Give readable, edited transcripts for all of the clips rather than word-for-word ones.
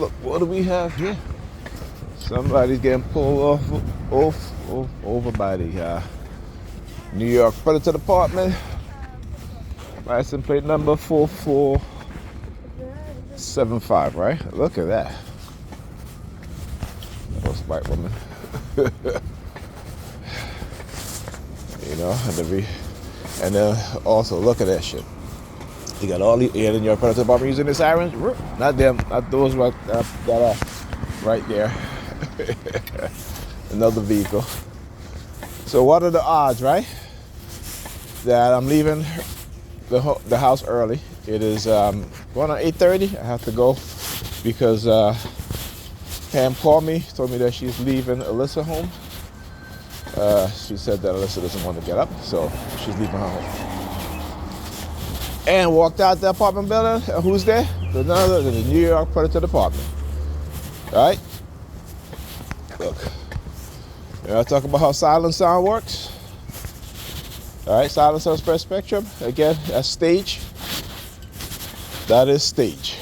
look, what do we have here? Somebody's getting pulled over by the New York Predator Department. License plate number 4475, right? Look at that. That was a white woman. You know, and then also look at that shit. You got all the New York Predator Department using the sirens. Not them, not those that are right there. Another vehicle. So what are the odds, right? That I'm leaving the house early. It is going on 8:30. I have to go because Pam called me, told me that she's leaving Alyssa home. She said that Alyssa doesn't want to get up, so she's leaving her home. And walked out the apartment building. Who's there? None other than the New York Predator Department. All right? Look. You know, I talk about how silent sound works. All right, silent sound spread spectrum. Again, that's stage. That is stage.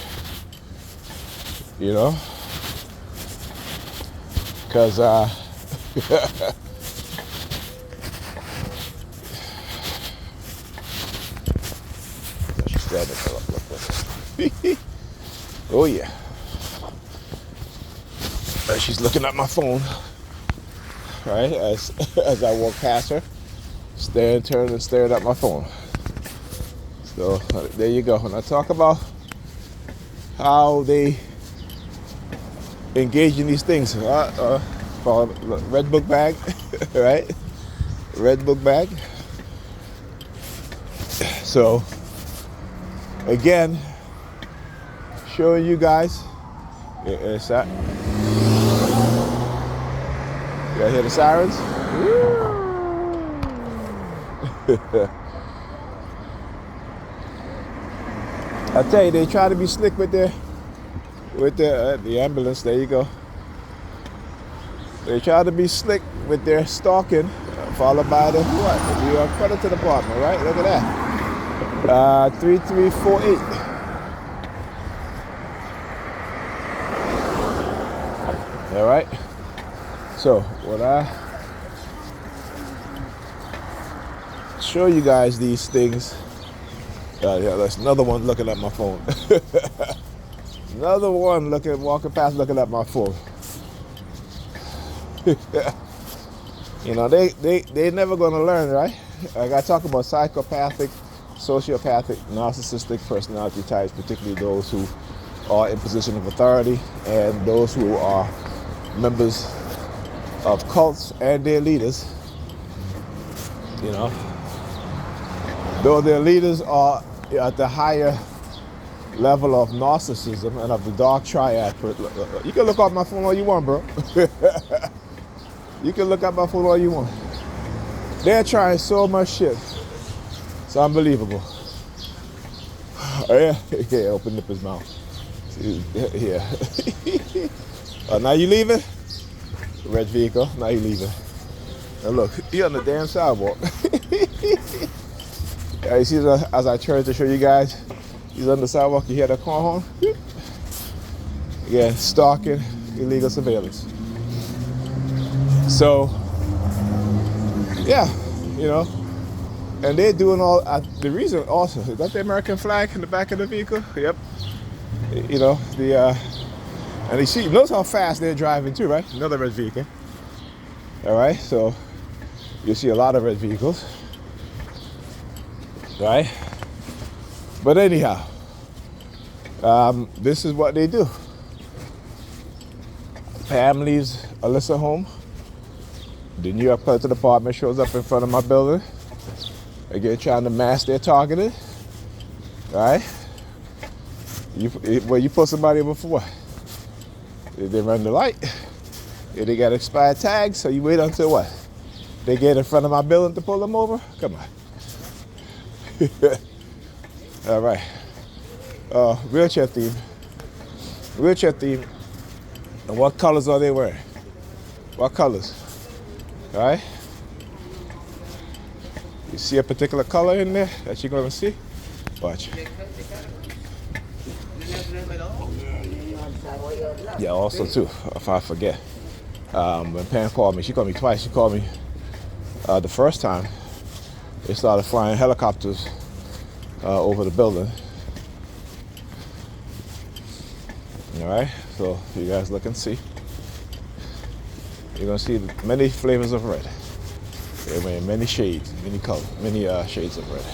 You know? Because, oh yeah. She's looking at my phone, right? As I walk past her, turning and staring at my phone. So there you go. When I talk about how they engage in these things, called red book bag, right? Red book bag. So again, showing you guys. It's that. You hear the sirens? I tell you, they try to be slick with the ambulance. There you go. They try to be slick with their stalking, followed by the what? The New York Predator Department, right? Look at that. 3348. All right. So when I show you guys these things, yeah, there's another one looking at my phone. Another one walking past, looking at my phone. You know, they never gonna learn, right? Like I talk about psychopathic, sociopathic, narcissistic personality types, particularly those who are in position of authority and those who are members of cults and their leaders. You know, though their leaders are at the higher level of narcissism and of the dark triad. You can look at my phone all you want, bro. You can look at my phone all you want. They're trying so much shit. It's unbelievable. Oh, yeah, open up his mouth. Yeah. Now you leaving? Red vehicle, now you leaving. Now look, he on the damn sidewalk. Yeah, you see as I turn to show you guys, he's on the sidewalk, you hear the car horn? Yeah, stalking, illegal surveillance. So, yeah, you know, and they're doing all, the reason also, is that the American flag in the back of the vehicle? Yep. You know, and you see, notice how fast they're driving too, right? Another red vehicle. All right, so you see a lot of red vehicles, right? But anyhow, this is what they do. Pam leaves Alyssa home. The New York Predator Department shows up in front of my building. Again, trying to mask their targeting, right? You pull somebody over for what? They run the light. They got expired tags, so you wait until what? They get in front of my building to pull them over? Come on. All right. Wheelchair theme. Wheelchair theme. And what colors are they wearing? What colors? All right. You see a particular color in there that you're gonna see? Watch. Yeah, also too, if I forget, when Pam called me, she called me twice. She called me the first time. They started flying helicopters over the building. All right, so you guys look and see. You're gonna see many flavors of red. Many shades, many colors, many shades of red.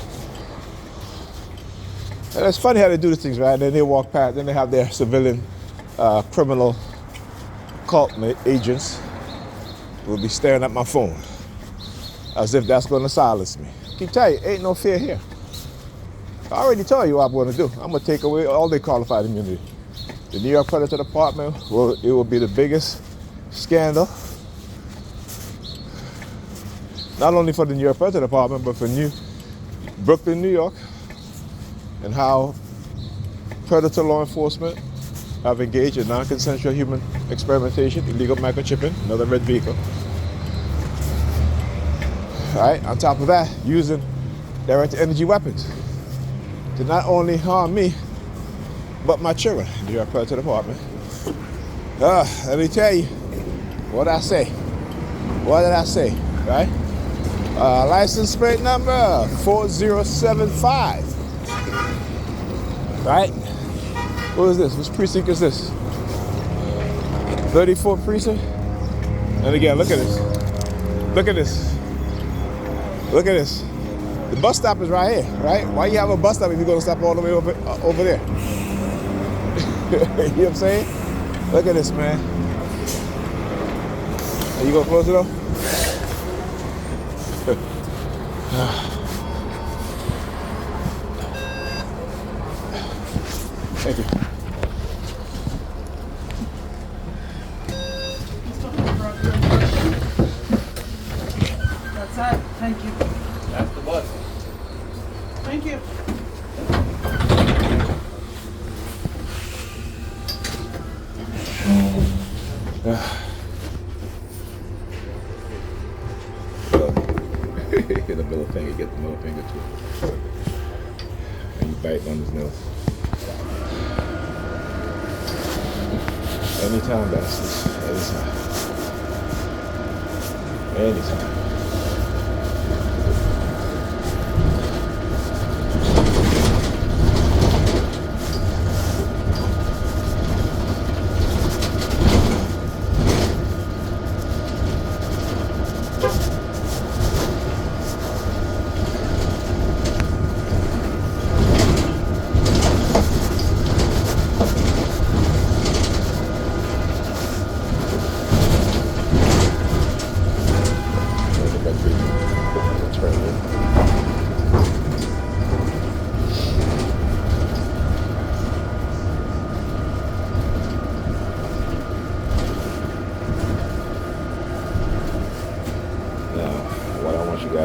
And it's funny how they do these things, right? Then they walk past, then they have their civilian criminal cult agents will be staring at my phone as if that's going to silence me. I keep telling you, ain't no fear here. I already told you what I'm going to do. I'm going to take away all their qualified immunity. The New York Predator Department, it will be the biggest scandal, not only for the New York Predator Department, but for Brooklyn, New York, and how predator law enforcement have engaged in non-consensual human experimentation, illegal microchipping, another red vehicle. All right, on top of that, using direct energy weapons to not only harm me, but my children. New York Predator Department. Let me tell you what I say. What did I say, right? License plate number 4075. Right? What is this? Which precinct is this? 34th precinct? And again, look at this. Look at this. Look at this. The bus stop is right here, right? Why you have a bus stop if you're going to stop all the way over there? You know what I'm saying? Look at this, man. Are you going to close it up? Thank you. That's it. Thank you. That's the bus. Thank you. Get the middle finger, get the middle finger too. And you bite on his nose. Anytime, bastards. Anytime.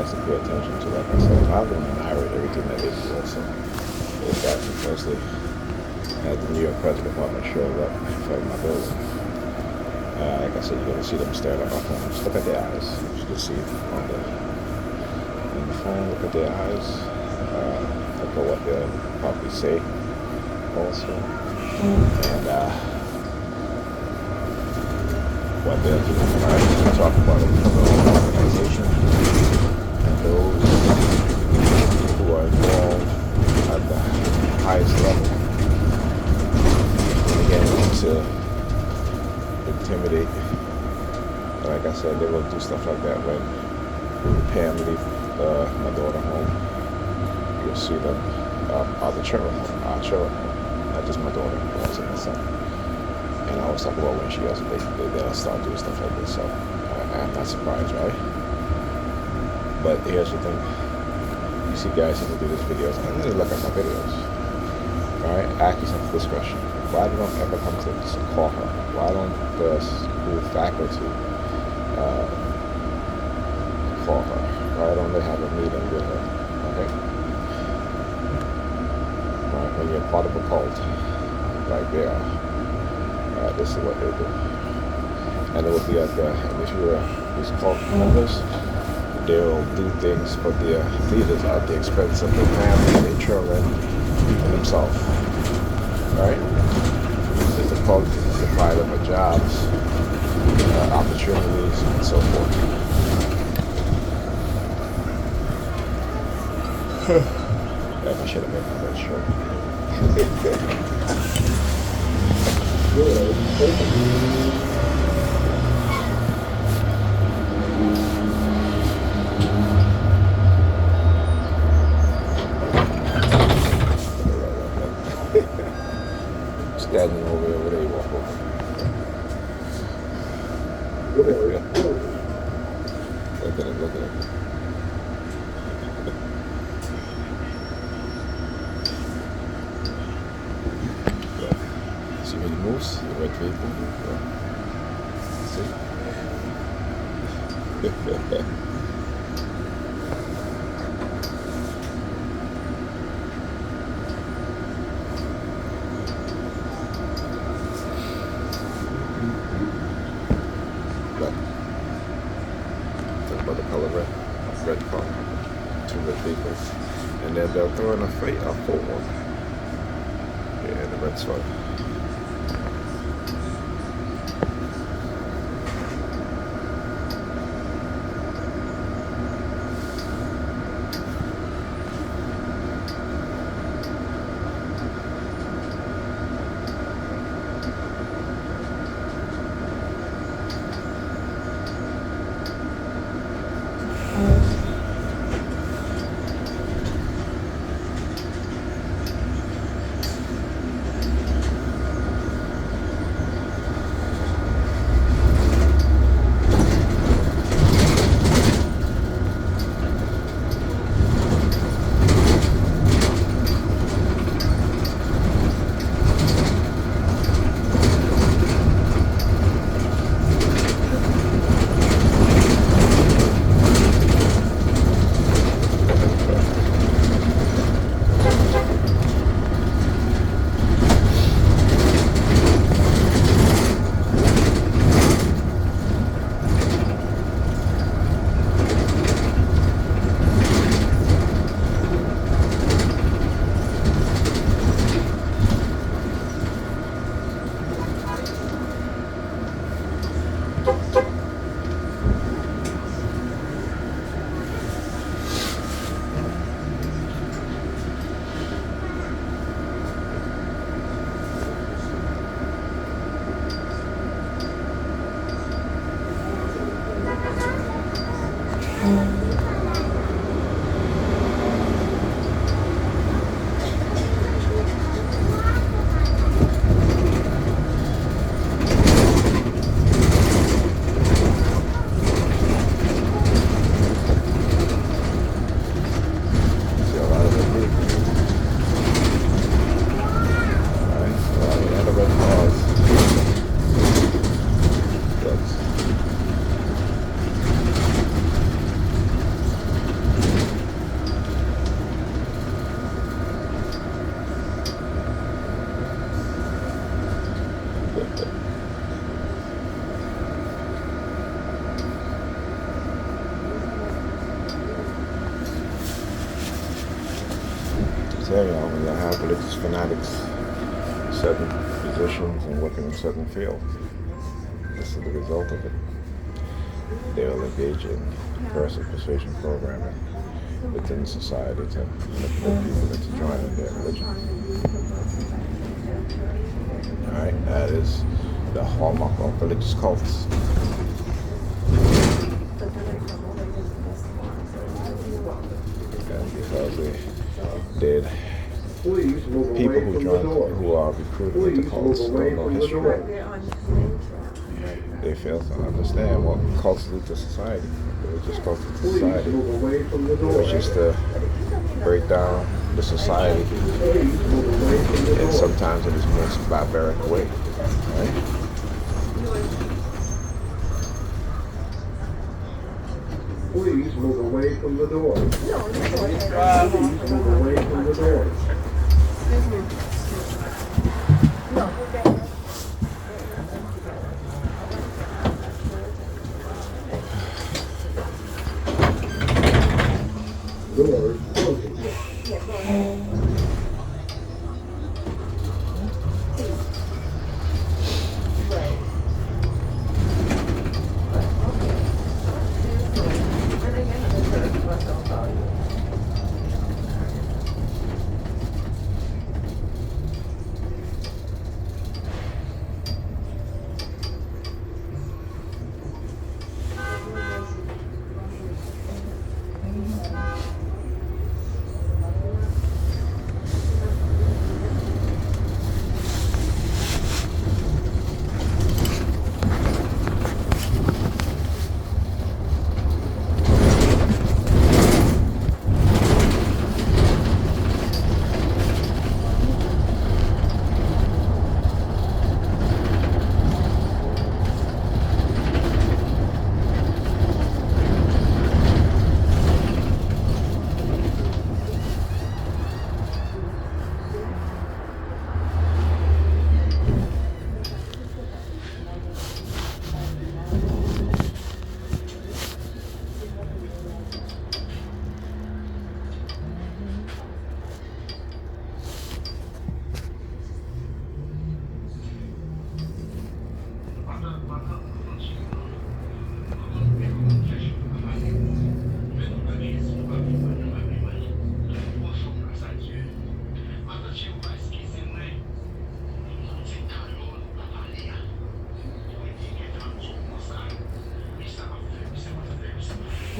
To pay attention to, like I said, I'm going to narrate everything that they do also. Those guys are closely as the New York Predator Department shows up in front of my building. Like I said, you're going to see them staring at my phone. Just look at their eyes. You can see on the phone, look at their eyes. Look at what they'll probably say also. And what they'll do. We'll talk about it from the organization. Those who are involved at the highest level, and again, to intimidate. Like I said, they will do stuff like that when Pam leave my daughter home. You'll see them, our children home, not just my daughter, but also my son. And I always talk about when she does it, they'll start doing stuff like this. So I'm not surprised, right? But here's the thing. You see guys who do these videos, and just look at my videos. Alright? Ask yourself this question. Why don't ever come to call her? Why don't the school faculty call her? Why don't they have a meeting with her? Okay? Right? When you're part of a cult, like they are, this is what they do. And it will be like, if you were these cult members, they'll do things for their leaders at the expense of their family, their children, and themselves. Right? It's a cult. provide them with jobs, opportunities, and so forth. Yeah, I should have made my red shirt. Standing over there where they walk over. Look at him, look at him. See when he moves, the red vehicle. See? About the color red car, 2 red vehicles, and then they'll throw in a full one. Yeah, the red sweater. There you are, when you have religious fanatics in certain positions and working in certain fields. This is the result of it. They will engage in aggressive persuasion programming within society to manipulate people into joining their religion. Alright, that is the hallmark of religious cults. And because they did, people who are recruited into cults don't know history. They fail to understand what cults do to society. Religious cults do to society, which is to break down the society, and sometimes in its most barbaric way. Right? Please move away from the door. Please move away from the door. Doors closing.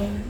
Thank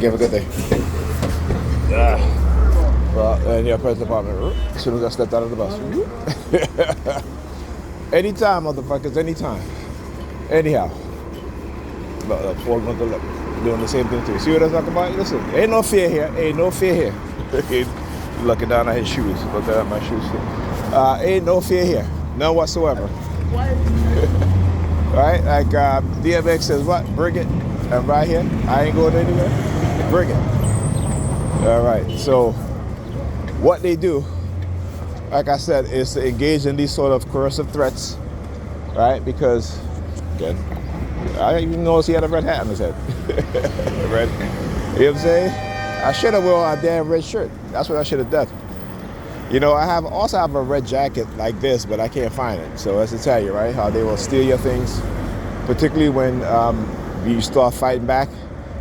you. Have a good day. Well, NY Predators Department. As soon as I stepped out of the bus. Anytime, motherfuckers. Anytime. Anyhow. Falling on the lip. Doing the same thing too. See what I'm talking about? Listen, ain't no fear here. Ain't no fear here. Looking down at his shoes. Looking at my shoes. Ain't no fear here. None whatsoever. Right? Like DMX says, what? Bring it. I'm right here. I ain't going anywhere. Bring it. All right. So what they do, like I said, is to engage in these sort of coercive threats, right? Because, again, I didn't even notice he had a red hat on his head. Red. You know what I'm saying? I should have worn a damn red shirt. That's what I should have done. You know, I also have a red jacket like this, but I can't find it. So that's to tell you, right? How they will steal your things, particularly when you start fighting back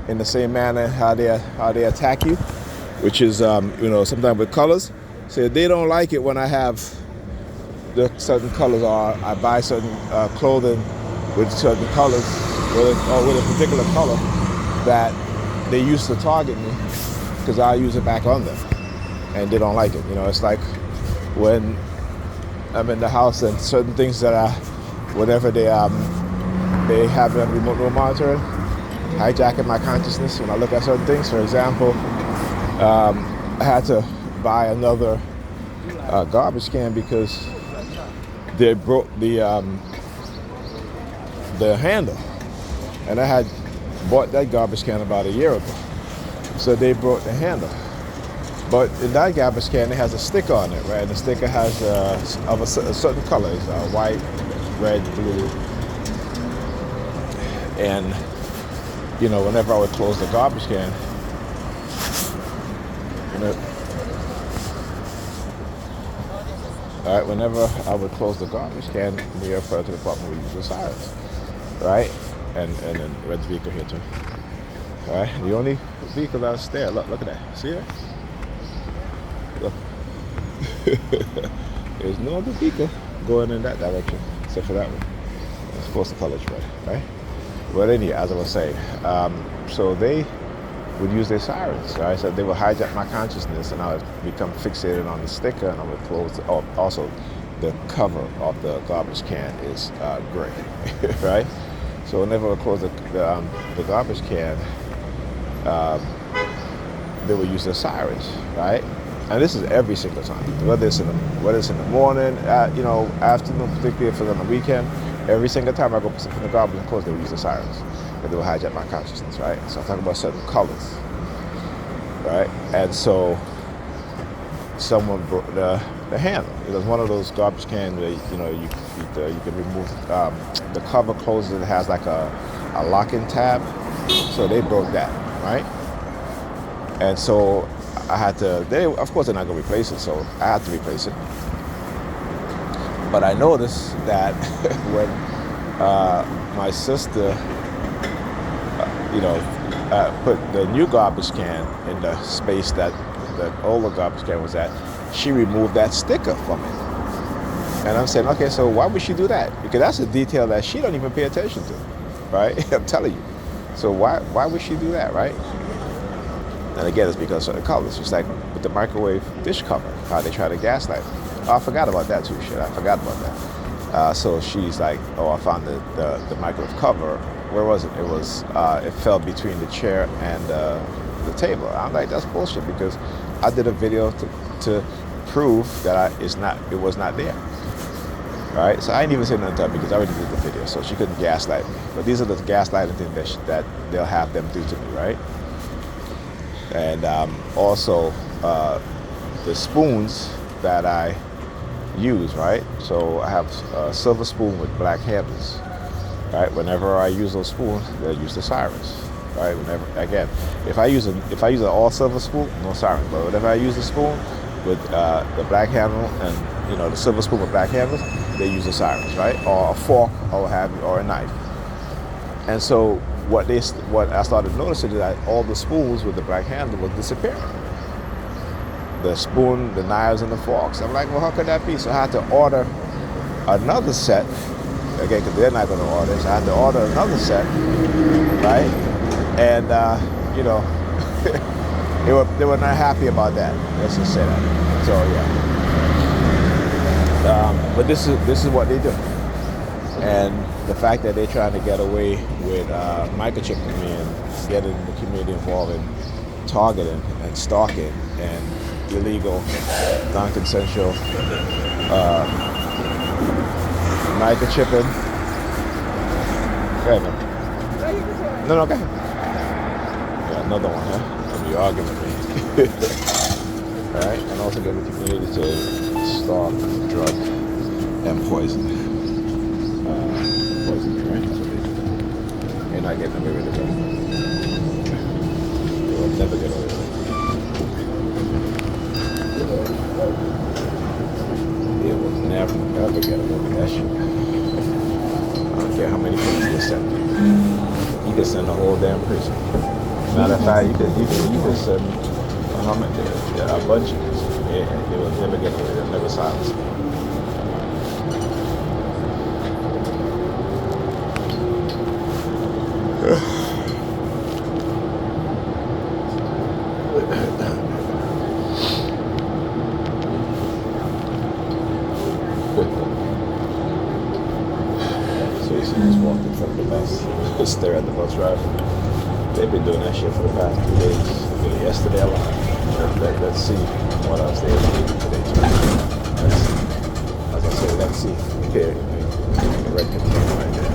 in the same manner how they attack you, which is you know, sometimes with colors. So they don't like it when I have the certain colors, or I buy certain clothing with certain colors, or with a particular color that they used to target me, because I use it back on them, and they don't like it. You know, it's like when I'm in the house and certain things that whenever they have me on remote monitoring, hijacking my consciousness when I look at certain things. For example, I had to buy another garbage can because they broke the handle, and I had bought that garbage can about a year ago. So they broke the handle. But in that garbage can, it has a sticker on it, right? And the sticker has of a certain color. It's white, red, blue. And, you know, whenever I would close the garbage can, whenever I would close the garbage can, the NY Predators Dept would use the sirens, right? And then red vehicle here too. All right, the only vehicle that's there, look at that. See that? Look. There's no other vehicle going in that direction except for that one. Of course, the color's red, right? But anyway, as I was saying, so they would use their sirens, right? So they would hijack my consciousness, and I would become fixated on the sticker, and I would close. Also, the cover of the garbage can is gray, right? So whenever I close the garbage can, they would use their sirens, right? And this is every single time, whether it's in the morning, afternoon, particularly if it's on the weekend. Every single time I go put something in the garbage and close, they would use the sirens, and they would hijack my consciousness, right? So I'm talking about certain colors, right? And so someone broke the handle. It was one of those garbage cans where you can remove the cover closes. It has like a locking tab, so they broke that, right? And so I had to. Of course, they're not gonna replace it, so I had to replace it. But I noticed that when my sister, put the new garbage can in the space that the older garbage can was at, she removed that sticker from it. And I'm saying, okay, so why would she do that? Because that's a detail that she don't even pay attention to, right? I'm telling you. So why would she do that, right? And again, it's because of the colors. It's like with the microwave dish cover, how they try to gaslight. Oh, I forgot about that too. Shit, I forgot about that. So she's like, oh, I found the microwave cover. Where was it? It was it fell between the chair and the table. I'm like, that's bullshit, because I did a video to prove that it was not there. Right? So I didn't even say nothing to her because I already did the video, so she couldn't gaslight me. But these are the gaslighting things that they'll have them do to me, right? And also the spoons that I use, right? So I have a silver spoon with black handles, right? Whenever I use those spoons, they'll use the sirens, right? If I use an all silver spoon, no sirens. But whenever I use a spoon with the black handle and the silver spoon with black handles, they use the sirens, right? Or a fork, or what have you, or a knife. And so what I started noticing is that all the spoons with the black handle was disappearing. The spoon, the knives, and the forks. I'm like, well, how could that be? So I had to order another set, again, because they're not going to order. So I had to order another set, right? And they were not happy about that. Let's just say that. So yeah. But this is what they do, and the fact that they're trying to get away with microchipping me and getting the community involved in targeting and stalking and illegal, non-consensual microchipping. Go ahead, man. No, go ahead. Yeah, another one, huh? You're arguing with me. All right, and also get the community to stalk, drug, and poison. Poison, right? That's what they do. You're not getting away with it, right? You will never get away with it. It will never, ever get away with that shit. I don't care how many people you send. You can send the whole damn prison. Matter of fact, you can send a bunch of people. They will never get away. They'll never silence. So you see just walked in front of the bus, stare at the bus driver. They've been doing that shit for the past 2 days. Yesterday alone. Let's see what else they're going to do today. As I said, let's see. Here, the red container right there.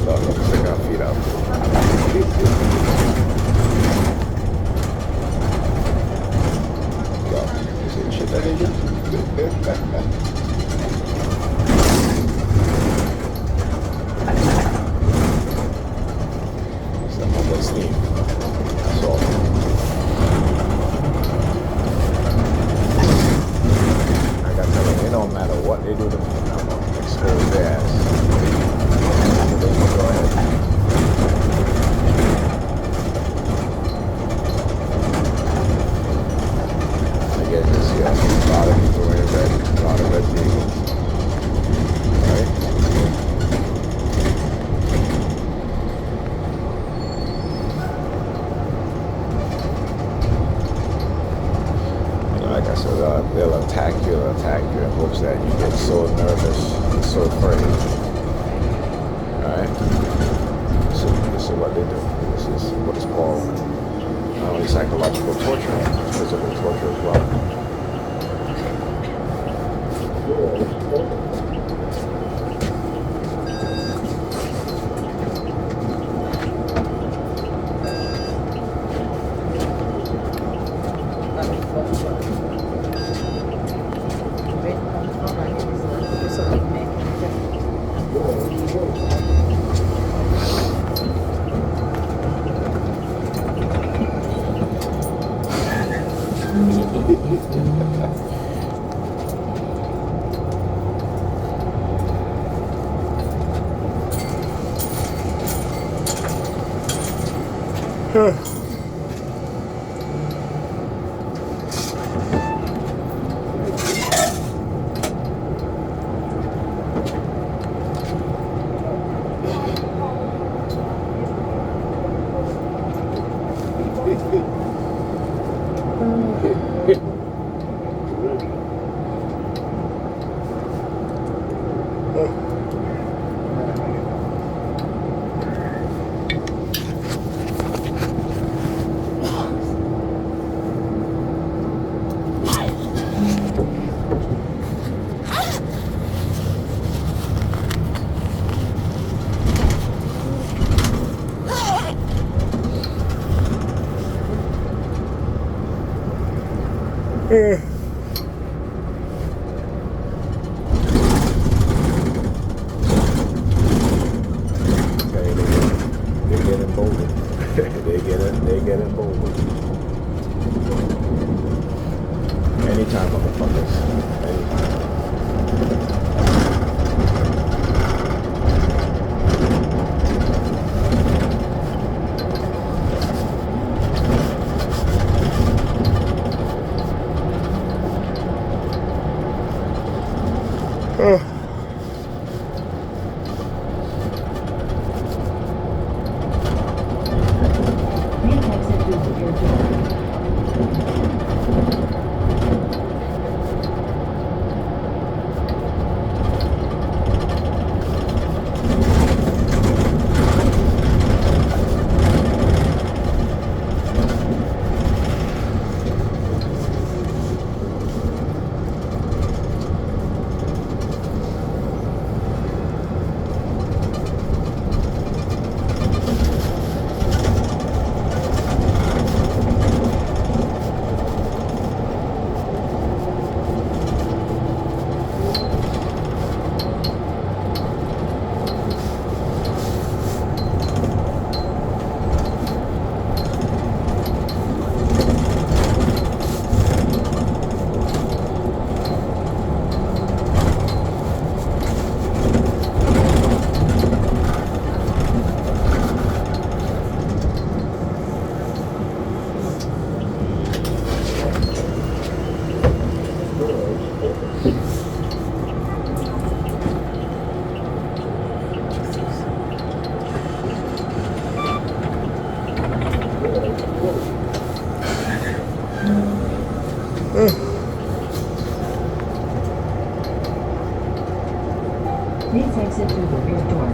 So I'm going to stick our feet out. You see the shit that they do? Steam. That's all. I gotta tell you, it don't matter what they do to me, I'm gonna expose their ass. They can go ahead. Like I said, they'll attack you in hopes that you get so nervous and so afraid. Alright? This is what they do. This is what is called not only psychological torture, but physical torture as well. They get emboldened. they get emboldened. Anytime, motherfuckers. Anytime. Please exit through the rear door.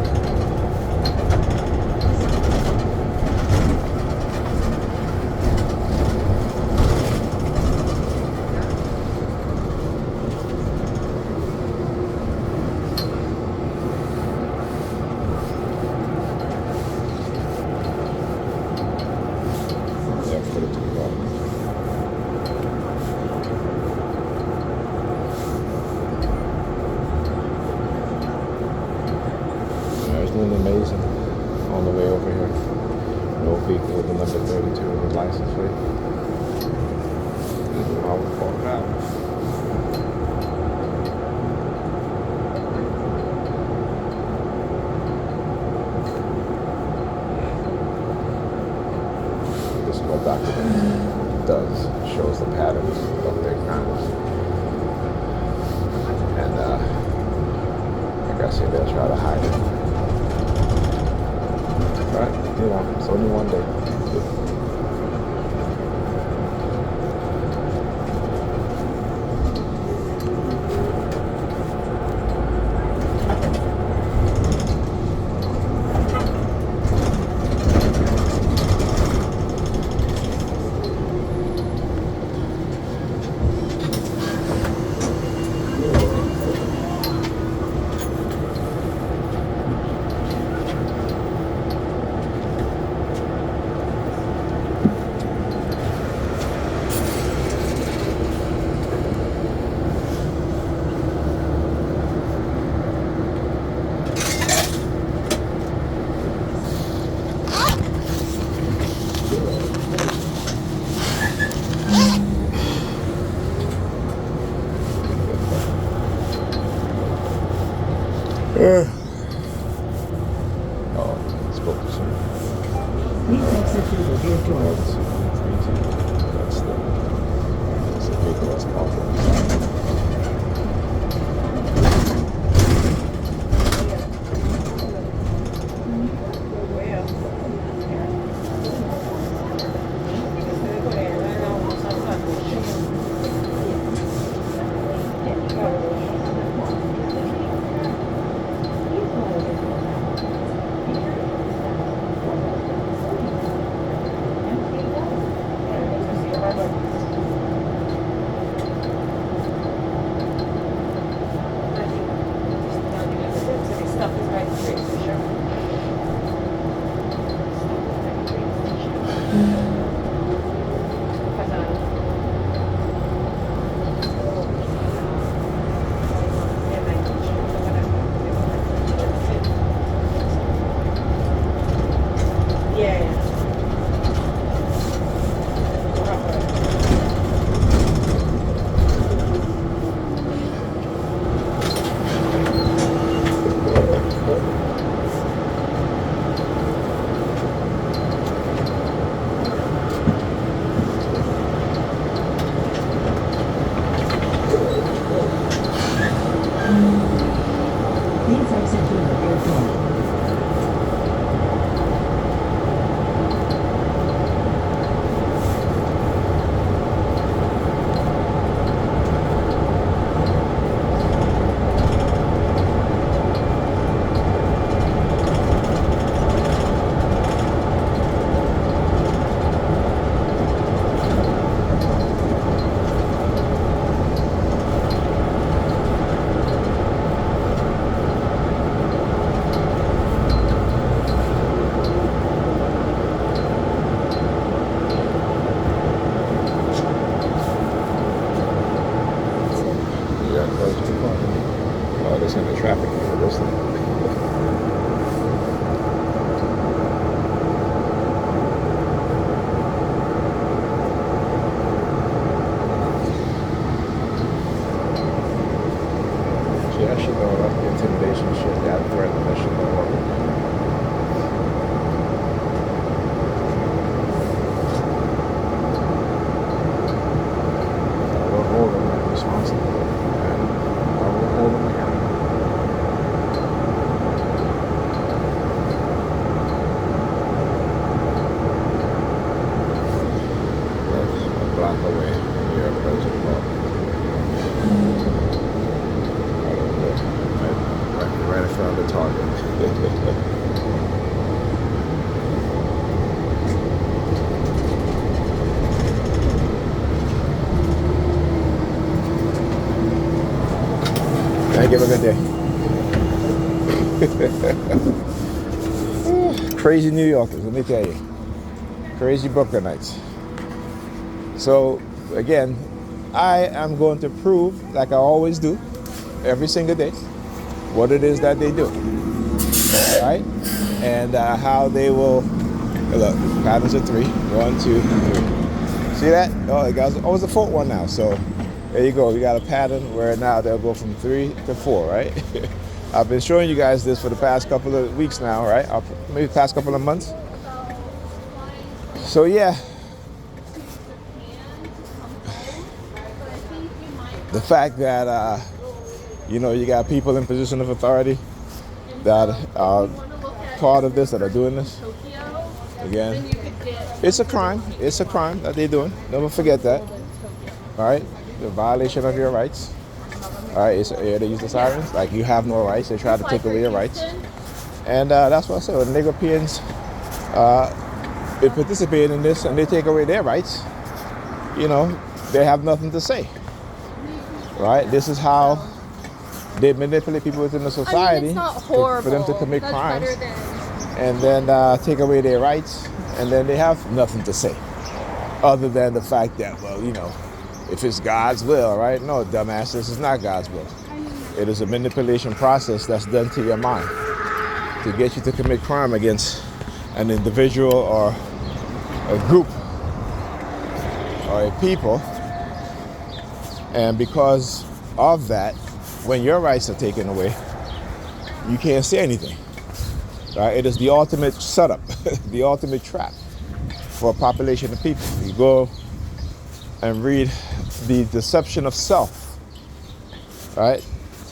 Yeah, put it to the bottom. Doing amazing on the way over here. No vehicle with the number 32 with the license plate. This is how we walk out. This is what document does. Shows the patterns of their crimes. And like I said, they'll try to hide it. Right? You know, it's only one day. Oh, spoke to some. Please exit through the rear door. That's the big one's awful. Please exit through the rear door. Oh, there's in the traffic for this thing. See, that should know that's the intimidation shit, that threat, that should know what. I will hold them responsible. I will hold them accountable. That's a block away. Here, President Park. Right in front of the target. Thank you. Have a good day. Crazy New Yorkers, let me tell you. Crazy Brooklynites. So, again, I am going to prove, like I always do, every single day, what it is that they do. Right? And how they will, look, patterns of 3. 1, 2, 3. See that? Oh, it was the 4th one now. So, there you go. We got a pattern where now they'll go from 3 to 4, right? I've been showing you guys this for the past couple of weeks now, right? Maybe the past couple of months. So yeah, the fact that you got people in position of authority that are part of this, that are doing this. Again, it's a crime. It's a crime that they're doing. Never forget that. All right, the violation of your rights. All right, they use the sirens. Like, you have no rights. They try to take away your rights. And that's what I said. When Europeans they participate in this and they take away their rights, they have nothing to say. Right? This is how they manipulate people within the society for them to commit crimes and then take away their rights, and then they have nothing to say other than the fact that, well, if it's God's will, right? No, dumbass, this is not God's will. It is a manipulation process that's done to your mind to get you to commit crime against an individual or a group or a people. And because of that, when your rights are taken away, you can't say anything. Right? It is the ultimate setup, the ultimate trap for a population of people. You go and read The Deception of Self, right?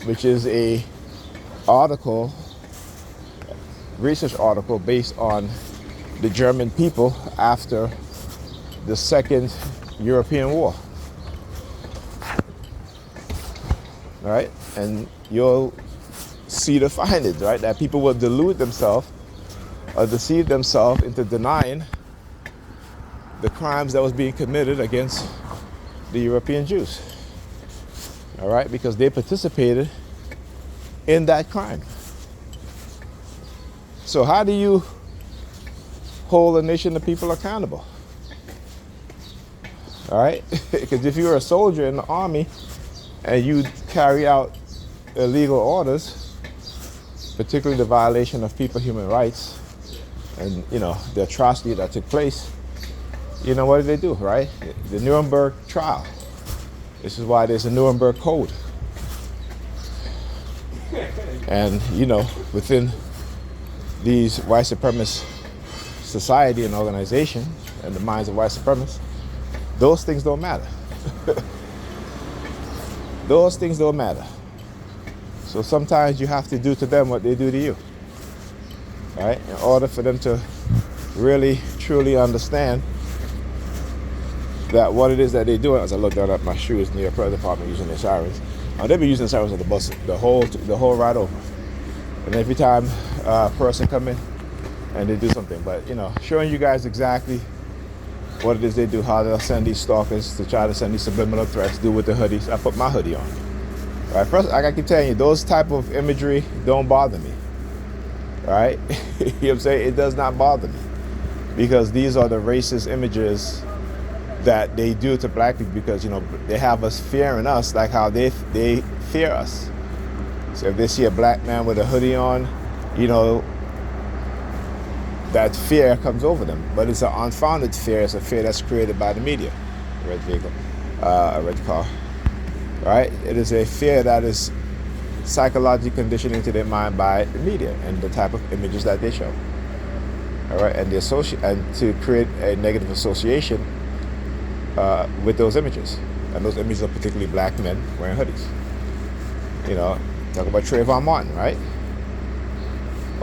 Which is a article, research article based on the German people after the Second European War. Right? And you'll see the findings, right? That people will delude themselves or deceive themselves into denying the crimes that was being committed against the European Jews. All right? Because they participated in that crime. So how do you hold a nation of people accountable? All right? Because if you're a soldier in the army and you carry out illegal orders, particularly the violation of people's human rights and, you know, the atrocity that took place, you know, what did they do, right? The Nuremberg trial. This is why there's a Nuremberg Code. And, you know, within these white supremacist society and organization and the minds of white supremacists, those things don't matter. Those things don't matter. So sometimes you have to do to them what they do to you. Right? In order for them to really, truly understand that what it is that they're doing. As I look down at my shoes near the prayer department using their sirens, they be using the sirens on the bus the whole ride over. And every time a person come in and they do something, but you know, showing you guys exactly what it is they do, how they'll send these stalkers to try to send these subliminal threats, do with the hoodies. I put my hoodie on. Right? First, like I keep telling you, those type of imagery don't bother me. Right? You know what I'm saying? It does not bother me. Because these are the racist images that they do to black people, because, you know, they have us fearing us like how they fear us. So if they see a black man with a hoodie on, you know, that fear comes over them. But it's an unfounded fear. It's a fear that's created by the media. A red vehicle, a red car. Right? It is a fear that is psychologically conditioned into their mind by the media and the type of images that they show. All right, and to create a negative association with those images, and those images are particularly black men wearing hoodies. You know, talk about Trayvon Martin, right?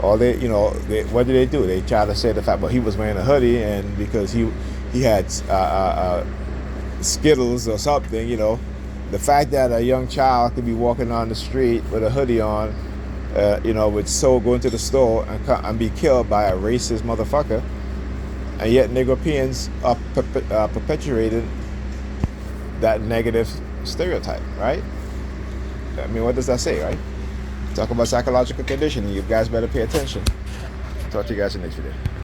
Or what do they do? They try to say the fact, well, he was wearing a hoodie, and because he had Skittles or something, you know, the fact that a young child could be walking on the street with a hoodie on, you know, with soul going to the store and be killed by a racist motherfucker, and yet Negropeans are perpetuating that negative stereotype, right? I mean, what does that say, right? Talk about psychological conditioning. You guys better pay attention. Talk to you guys in the next video.